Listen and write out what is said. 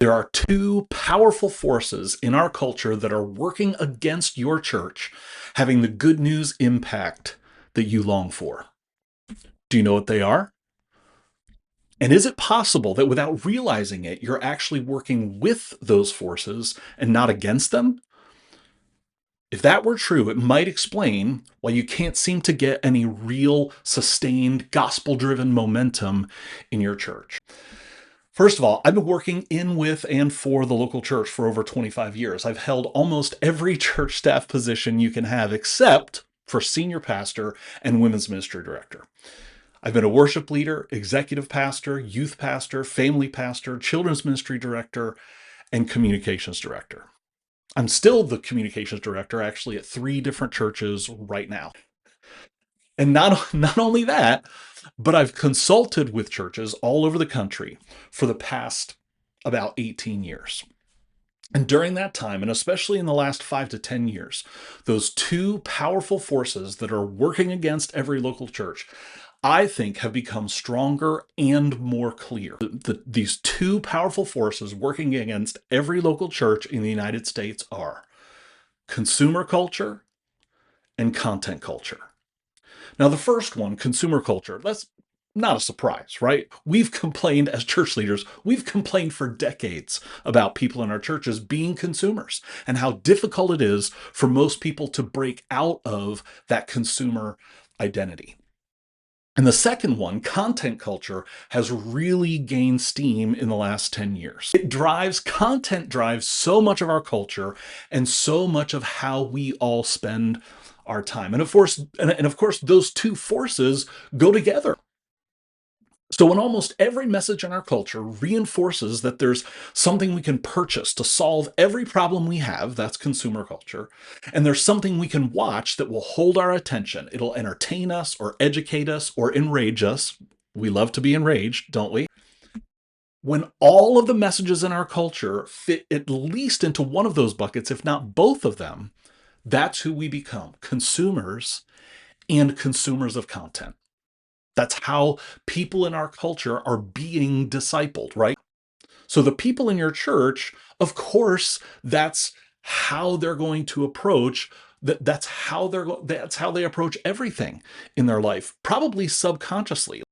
There are two powerful forces in our culture that are working against your church having the good news impact that you long for. Do you know what they are? And is it possible that without realizing it, you're actually working with those forces and not against them? If that were true, it might explain why you can't seem to get any real, sustained, gospel driven momentum in your church. First of all, I've been working in with and for the local church for over 25 years. I've held almost every church staff position you can have, except for senior pastor and women's ministry director. I've been a worship leader, executive pastor, youth pastor, family pastor, children's ministry director, and communications director. I'm still the communications director actually at 3 different churches right now. And not only that, but I've consulted with churches all over the country for the past about 18 years. And during that time, and especially in the last 5 to 10 years, those two powerful forces that are working against every local church, I think, have become stronger and more clear. These two powerful forces working against every local church in the United States are consumer culture and content culture. Now, the first one, consumer culture, that's not a surprise, right? We've complained as church leaders, we've complained for decades about people in our churches being consumers and how difficult it is for most people to break out of that consumer identity. And the second one, content culture, has really gained steam in the last 10 years. Content drives so much of our culture and so much of how we all spend our time. And of course, those two forces go together. So when almost every message in our culture reinforces that there's something we can purchase to solve every problem we have, that's consumer culture, and there's something we can watch that will hold our attention. It'll entertain us or educate us or enrage us. We love to be enraged, don't we? When all of the messages in our culture fit at least into one of those buckets, if not both of them, that's who we become, consumers and consumers of content. That's how people in our culture are being discipled, right? So the people in your church, of course, that's how they're going to approach that's how they approach everything in their life, probably subconsciously.